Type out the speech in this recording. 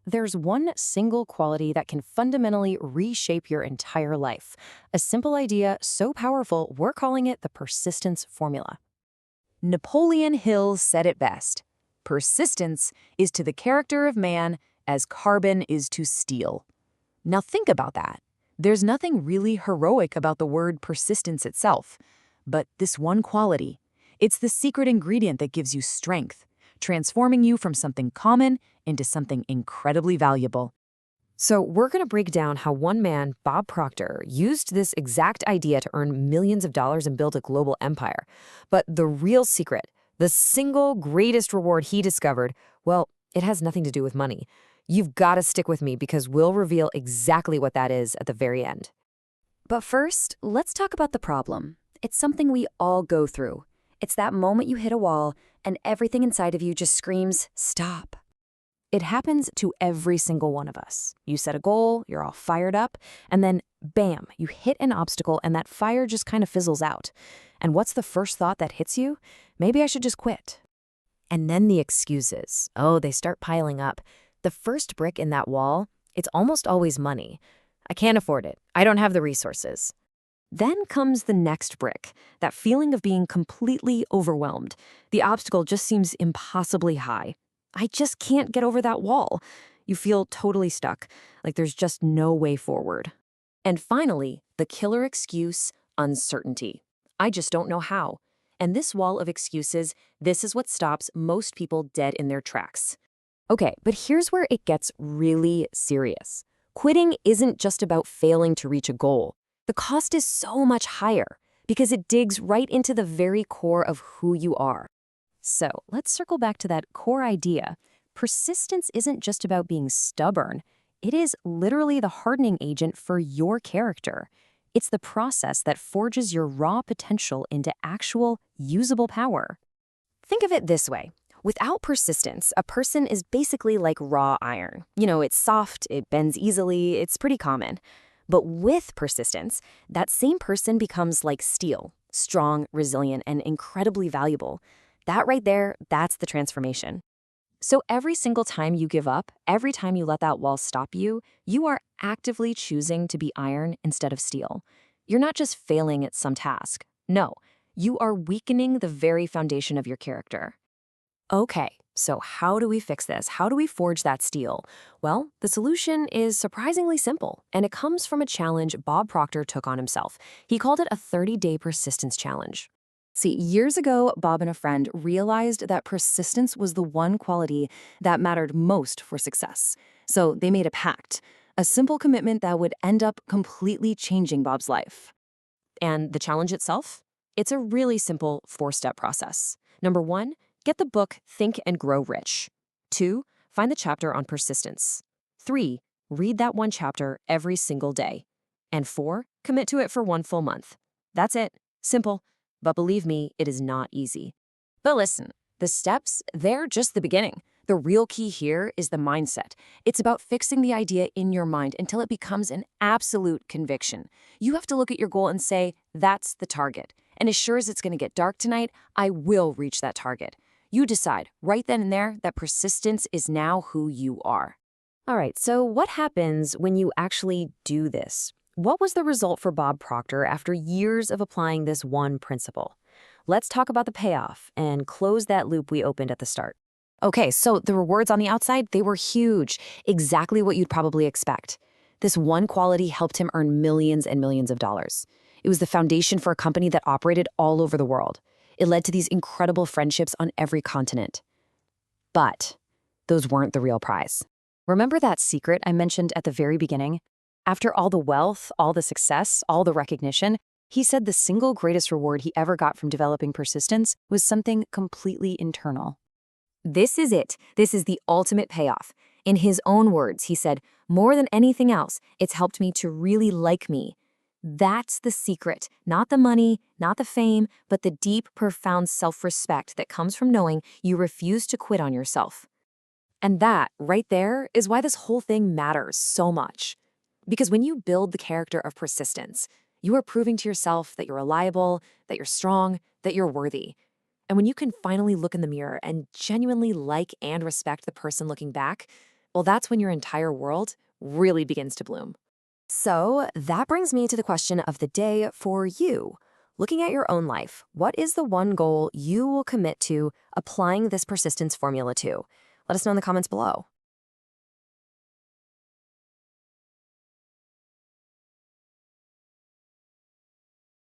There's one single quality that can fundamentally reshape your entire life. A simple idea so powerful, we're calling it the persistence formula. Napoleon Hill said it best. Persistence is to the character of man as carbon is to steel. Now think about that. There's nothing really heroic about the word persistence itself. But this one quality, it's the secret ingredient that gives you strength, transforming you from something common into something incredibly valuable. So, we're going to break down how one man, Bob Proctor, used this exact idea to earn millions of dollars and build a global empire. But the real secret, the single greatest reward he discovered, well, it has nothing to do with money. You've got to stick with me because we'll reveal exactly what that is at the very end. But first, let's talk about the problem. It's something we all go through. It's that moment you hit a wall and everything inside of you just screams, stop. It happens to every single one of us. You set a goal, you're all fired up, and then bam, you hit an obstacle and that fire just kind of fizzles out. And what's the first thought that hits you? Maybe I should just quit. And then the excuses. Oh, they start piling up. The first brick in that wall, it's almost always money. I can't afford it. I don't have the resources. Then comes the next brick, that feeling of being completely overwhelmed. The obstacle just seems impossibly high. I just can't get over that wall. You feel totally stuck, like there's just no way forward. And finally, the killer excuse, uncertainty. I just don't know how. And this wall of excuses, this is what stops most people dead in their tracks. Okay, but here's where it gets really serious. Quitting isn't just about failing to reach a goal. The cost is so much higher because it digs right into the very core of who you are. So let's circle back to that core idea. Persistence isn't just about being stubborn. It is literally the hardening agent for your character. It's the process that forges your raw potential into actual, usable power. Think of it this way. Without persistence, a person is basically like raw iron. It's soft, it bends easily, it's pretty common. But with persistence, that same person becomes like steel, strong, resilient, and incredibly valuable. That right there, that's the transformation. So every single time you give up, every time you let that wall stop you, you are actively choosing to be iron instead of steel. You're not just failing at some task. No, you are weakening the very foundation of your character. Okay, so how do we fix this? How do we forge that steel? Well, the solution is surprisingly simple, and it comes from a challenge Bob Proctor took on himself. He called it a 30-day persistence challenge. See, years ago, Bob and a friend realized that persistence was the one quality that mattered most for success. So they made a pact, a simple commitment that would end up completely changing Bob's life. And the challenge itself? It's a really simple 4-step process. Number 1, get the book Think and Grow Rich. 2, find the chapter on persistence. 3, read that one chapter every single day. And 4, commit to it for 1 full month. That's it. Simple. But believe me, it is not easy. But listen, the steps, they're just the beginning. The real key here is the mindset. It's about fixing the idea in your mind until it becomes an absolute conviction. You have to look at your goal and say, that's the target. And as sure as it's going to get dark tonight, I will reach that target. You decide right then and there that persistence is now who you are. All right, so what happens when you actually do this? What was the result for Bob Proctor after years of applying this one principle? Let's talk about the payoff and close that loop we opened at the start. Okay, so the rewards on the outside, they were huge, exactly what you'd probably expect. This one quality helped him earn millions and millions of dollars. It was the foundation for a company that operated all over the world. It led to these incredible friendships on every continent. But those weren't the real prize. Remember that secret I mentioned at the very beginning? After all the wealth, all the success, all the recognition, he said the single greatest reward he ever got from developing persistence was something completely internal. This is it. This is the ultimate payoff. In his own words, he said, more than anything else, it's helped me to really like me. That's the secret. Not the money, not the fame, but the deep, profound self-respect that comes from knowing you refuse to quit on yourself. And that, right there, is why this whole thing matters so much. Because when you build the character of persistence, you are proving to yourself that you're reliable, that you're strong, that you're worthy. And when you can finally look in the mirror and genuinely like and respect the person looking back, well, that's when your entire world really begins to bloom. So that brings me to the question of the day for you. Looking at your own life, what is the one goal you will commit to applying this persistence formula to? Let us know in the comments below.